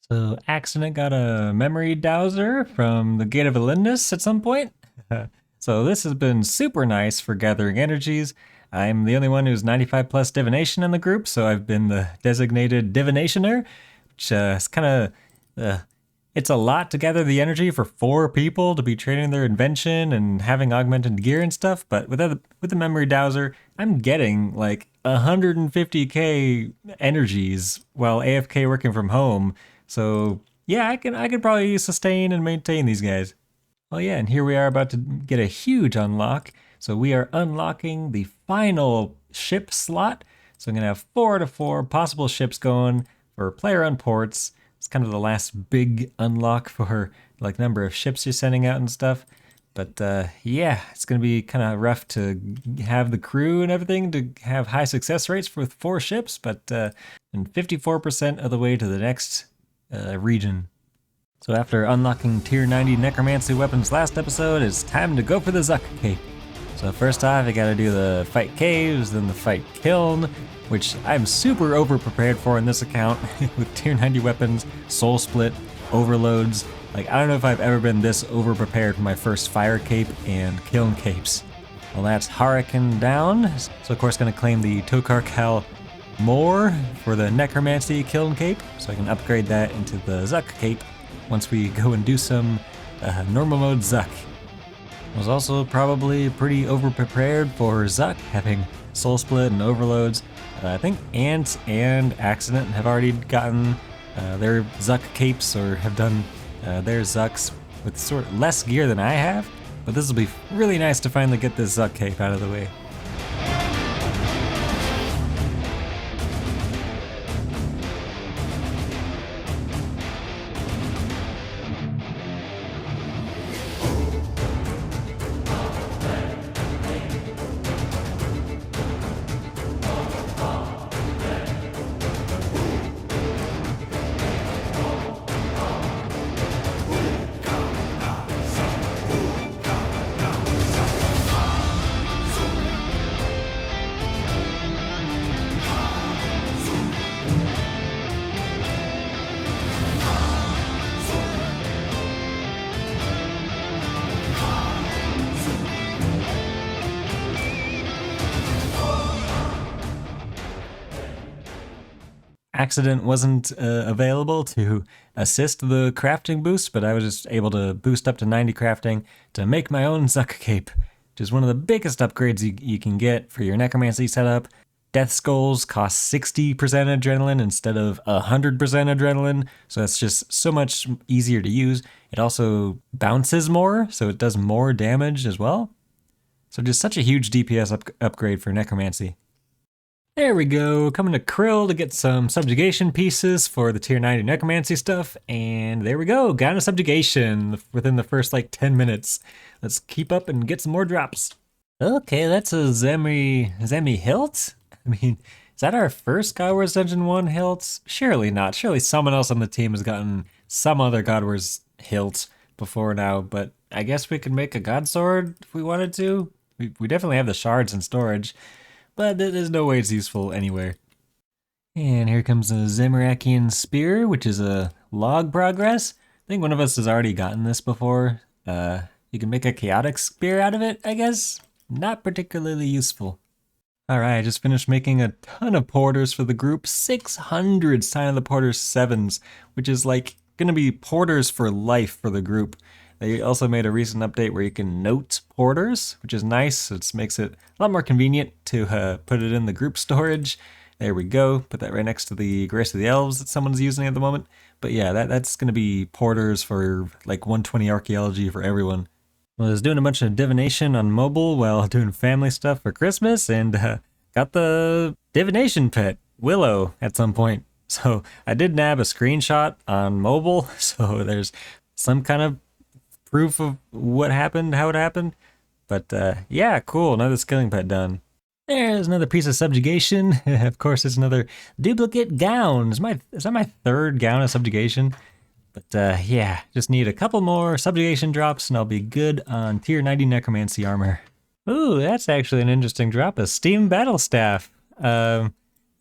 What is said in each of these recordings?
So, Accident got a memory dowser from the Gate of Elendis at some point. So, this has been super nice for gathering energies. I'm the only one who's 95 plus divination in the group, so I've been the designated divinationer, which is kind of. It's a lot to gather the energy for 4 people to be training their invention and having augmented gear and stuff, but with the memory dowser, I'm getting like 150k energies while AFK working from home. So yeah, I could probably sustain and maintain these guys. Well, yeah, and here we are about to get a huge unlock. So we are unlocking the final ship slot. So I'm gonna have 4 to 4 possible ships going for player on ports. It's kind of the last big unlock for like number of ships you're sending out and stuff. But yeah, it's gonna be kind of rough to have the crew and everything to have high success rates with 4 ships, but and 54% of the way to the next region. So after unlocking tier 90 necromancy weapons last episode, it's time to go for the Zuck Cape. So first off, you gotta do the fight caves, then the fight kiln, which I'm super over prepared for in this account with tier 90 weapons, soul split, overloads. Like, I don't know if I've ever been this over prepared for my first fire cape and kiln capes. Well, that's Hurricane down. So of course gonna claim the Tokarkal more for the necromancy kiln cape, so I can upgrade that into the Zuck cape once we go and do some normal mode Zuck. I was also probably pretty over prepared for Zuck, having soul split and overloads. I think Ant and Accident have already gotten their Zuck capes or have done their Zucks with sort of less gear than I have, but this will be really nice to finally get this Zuck cape out of the way. Accident wasn't available to assist the crafting boost, but I was just able to boost up to 90 crafting to make my own Zuck cape, which is one of the biggest upgrades you can get for your necromancy setup. Death Skulls cost 60% adrenaline instead of 100% adrenaline, so that's just so much easier to use. It also bounces more, so it does more damage as well. So just such a huge DPS upgrade for necromancy. There we go, coming to Krill to get some subjugation pieces for the tier 90 necromancy stuff, and there we go, got a subjugation within the first like 10 minutes. Let's keep up and get some more drops. Okay, that's a Zemi hilt? I mean, is that our first God Wars Dungeon 1 hilt? Surely not, surely someone else on the team has gotten some other God Wars hilt before now, but I guess we could make a God Sword if we wanted to. We definitely have the shards in storage, but there's no way it's useful anywhere. And here comes a Zemirakian Spear, which is a log progress. I think one of us has already gotten this before. You can make a chaotic spear out of it, I guess. Not particularly useful. Alright, I just finished making a ton of porters for the group. 600 Sign of the Porter 7s, which is like gonna be porters for life for the group. They also made a recent update where you can note porters, which is nice. It makes it a lot more convenient to put it in the group storage. There we go. Put that right next to the Grace of the Elves that someone's using at the moment. But yeah, that's going to be porters for like 120 archaeology for everyone. Well, I was doing a bunch of divination on mobile while doing family stuff for Christmas, and got the divination pet, Willow, at some point. So I did nab a screenshot on mobile, so there's some kind of proof of what happened, how it happened. But yeah, cool, another skilling pet done. There's another piece of subjugation. Of course, it's another duplicate gown. Is that my third gown of subjugation? But yeah, just need a couple more subjugation drops and I'll be good on tier 90 necromancy armor. Ooh, that's actually an interesting drop, a steam battle staff.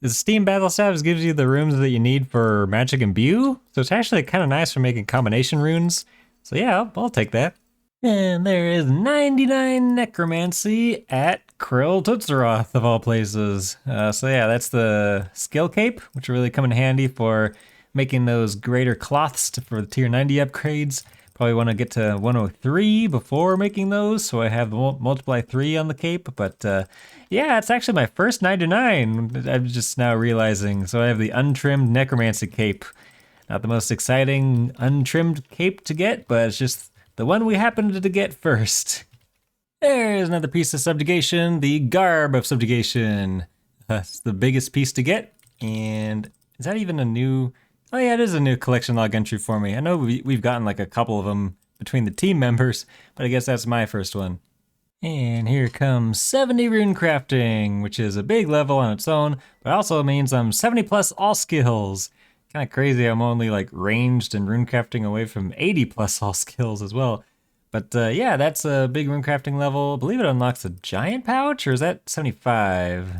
the Steam Battle Staves gives you the runes that you need for Magic Imbue, so it's actually kind of nice for making combination runes. So yeah, I'll take that. And there is 99 Necromancy at Krill Tootsaroth, of all places. So yeah, that's the skill cape, which will really come in handy for making those greater cloths for the tier 90 upgrades. Probably want to get to 103 before making those, so I have multiply 3 on the cape. But yeah, it's actually my first 99. I'm just now realizing. So I have the untrimmed Necromancy cape. Not the most exciting untrimmed cape to get, but it's just the one we happened to get first. There's another piece of subjugation, the Garb of Subjugation. That's the biggest piece to get. And is that even a new... Oh yeah, it is a new collection log entry for me. I know we've gotten like a couple of them between the team members, but I guess that's my first one. And here comes 70 rune crafting, which is a big level on its own, but also means I'm 70 plus all skills. Kind of crazy, I'm only like ranged and rune crafting away from 80 plus all skills as well. But yeah, that's a big rune crafting level. I believe it unlocks a giant pouch, or is that 75?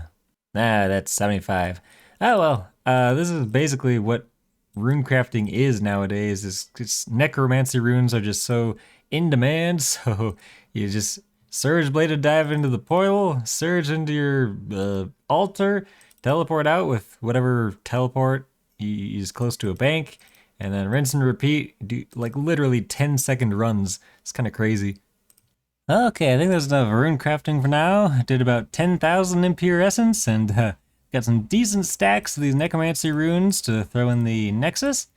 Nah, that's 75. Oh well, this is basically what rune crafting is nowadays. Is necromancy runes are just so in demand, so you just surge bladed dive into the portal, surge into your altar, teleport out with whatever teleport you use close to a bank, and then rinse and repeat. Do like literally 10-second runs. It's kind of crazy. Okay, I think that's enough rune crafting for now. I did about 10,000 impure essence and got some decent stacks of these necromancy runes to throw in the Nexus.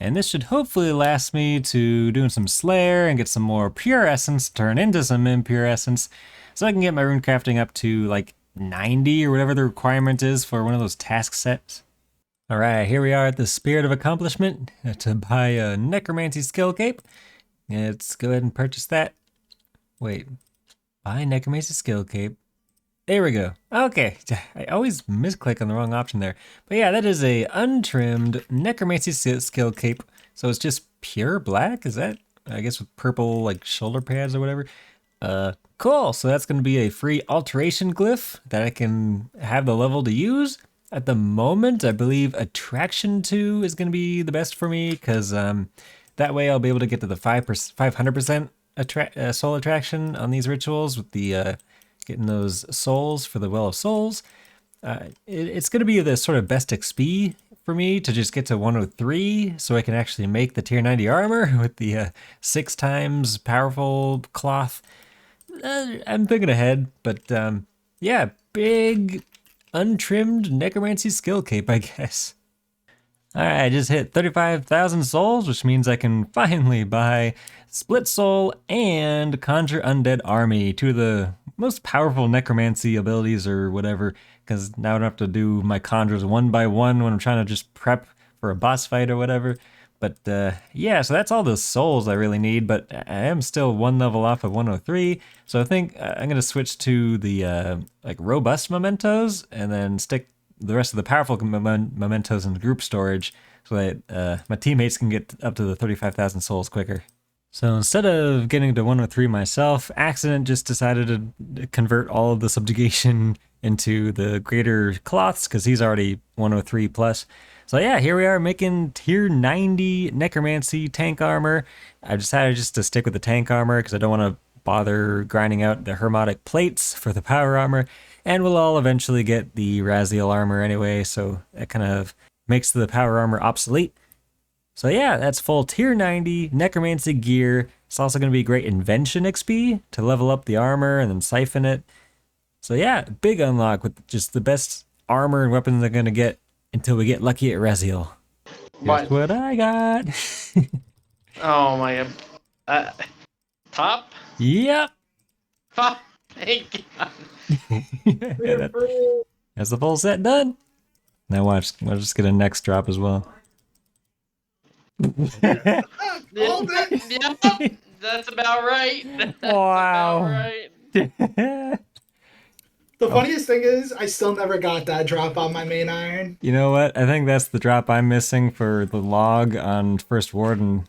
And this should hopefully last me to doing some Slayer and get some more pure essence, turn into some impure essence, so I can get my rune crafting up to like 90 or whatever the requirement is for one of those task sets. Alright, here we are at the Spirit of Accomplishment to buy a Necromancy skill cape. Let's go ahead and purchase that. Wait, buy Necromancy skill cape. There we go. Okay, I always misclick on the wrong option there. But yeah, that is a untrimmed Necromancy skill cape. So it's just pure black? Is that, I guess with purple like shoulder pads or whatever? Cool, so that's gonna be a free alteration glyph that I can have the level to use. At the moment, I believe Attraction 2 is gonna be the best for me, because that way I'll be able to get to the 500% soul attraction on these rituals with the getting those souls for the Well of Souls. It's going to be the sort of best XP for me to just get to 103 so I can actually make the tier 90 armor with the 6 times powerful cloth. I'm thinking ahead, but yeah, big untrimmed necromancy skill cape, I guess. Alright, I just hit 35,000 souls, which means I can finally buy Split Soul and Conjure Undead Army, 2 of the most powerful necromancy abilities or whatever, because now I don't have to do my conjures one by one when I'm trying to just prep for a boss fight or whatever. But yeah, so that's all the souls I really need, but I am still 1 level off of 103, so I think I'm going to switch to the like robust mementos and then stick the rest of the powerful mementos in the group storage so that my teammates can get up to the 35,000 souls quicker. So instead of getting to 103 myself, Accident just decided to convert all of the subjugation into the greater cloths because he's already 103 plus. So yeah, here we are making tier 90 necromancy tank armor. I decided just to stick with the tank armor because I don't want to bother grinding out the hermetic plates for the power armor. And we'll all eventually get the Razal armor anyway, so that kind of makes the power armor obsolete. So yeah, that's full tier 90 necromancy gear. It's also going to be great invention XP to level up the armor and then siphon it. So yeah, big unlock with just the best armor and weapons they're going to get until we get lucky at Razal. That's what I got. Oh my god. Top? Yep. Oh, thank God. Yeah, that's the full set done. Now watch, I'll just get a next drop as well. Yep, that's about right. That's Wow. about right. The funniest thing is, I still never got that drop on my main iron. You know what? I think that's the drop I'm missing for the log on First Warden.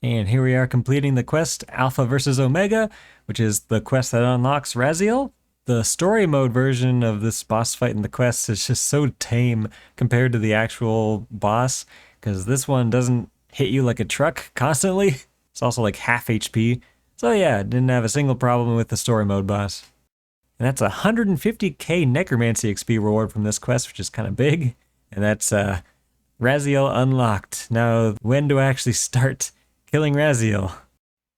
And here we are completing the quest Alpha versus Omega, which is the quest that unlocks Razal. The story mode version of this boss fight in the quest is just so tame compared to the actual boss, because this one doesn't hit you like a truck constantly. It's also like half HP. So yeah, didn't have a single problem with the story mode boss. And that's 150k Necromancy XP reward from this quest, which is kind of big. And that's Razal unlocked. Now, when do I actually start killing Razal?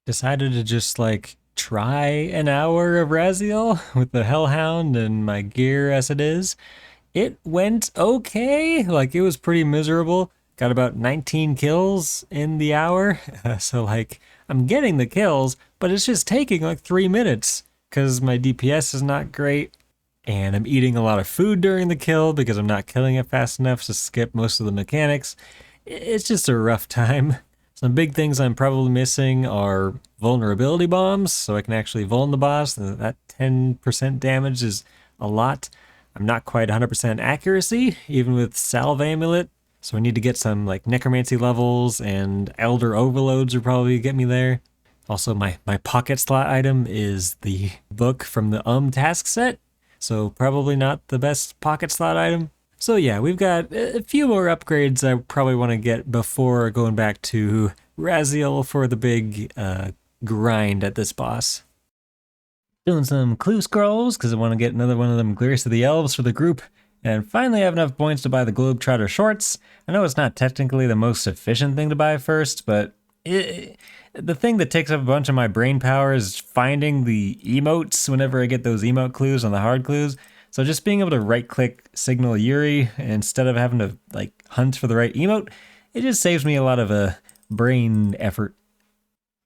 Decided to just like try an hour of Razal with the Hellhound and my gear as it is. It went okay. Like, it was pretty miserable. Got about 19 kills in the hour. So like, I'm getting the kills, but it's just taking like 3 minutes because my DPS is not great. And I'm eating a lot of food during the kill because I'm not killing it fast enough to skip most of the mechanics. It's just a rough time. Some big things I'm probably missing are vulnerability bombs, so I can actually vuln the boss. That 10% damage is a lot. I'm not quite 100% accuracy, even with Salve Amulet. So I need to get some like Necromancy levels, and Elder Overloads will probably get me there. Also, my pocket slot item is the book from the task set. So probably not the best pocket slot item. So yeah, we've got a few more upgrades I probably want to get before going back to Razal for the big grind at this boss. Doing some clue scrolls because I want to get another one of them Grace of the Elves for the group. And finally I have enough points to buy the Globetrotter shorts. I know it's not technically the most efficient thing to buy first, but the thing that takes up a bunch of my brain power is finding the emotes whenever I get those emote clues on the hard clues. So just being able to right-click Signal Yuri instead of having to like hunt for the right emote, it just saves me a lot of brain effort.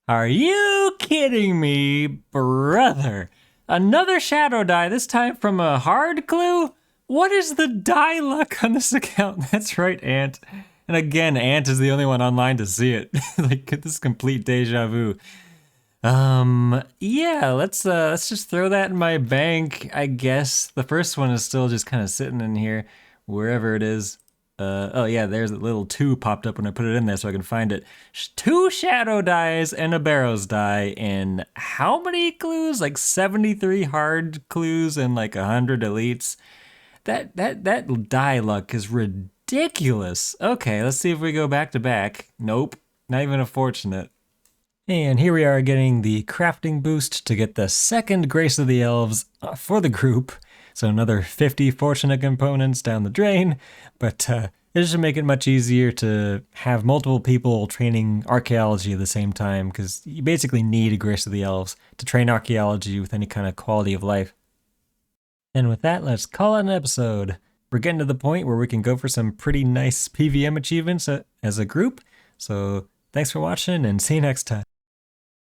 Are you kidding me, brother? Another shadow die, this time from a hard clue? What is the die luck on this account? That's right, Ant. And again, Ant is the only one online to see it. Like, this complete deja vu. Yeah, let's just throw that in my bank, I guess. The first one is still just kind of sitting in here, wherever it is. Oh yeah, there's a little 2 popped up when I put it in there so I can find it. 2 shadow dies and a barrows die, and how many clues? Like 73 hard clues and like 100 elites. That die luck is ridiculous. Okay, let's see if we go back to back. Nope, not even a fortunate. And here we are getting the crafting boost to get the second Grace of the Elves for the group. So another 50 fortunate components down the drain, but this should make it much easier to have multiple people training archaeology at the same time, because you basically need a Grace of the Elves to train archaeology with any kind of quality of life. And with that, let's call it an episode. We're getting to the point where we can go for some pretty nice PVM achievements as a group. So thanks for watching and see you next time.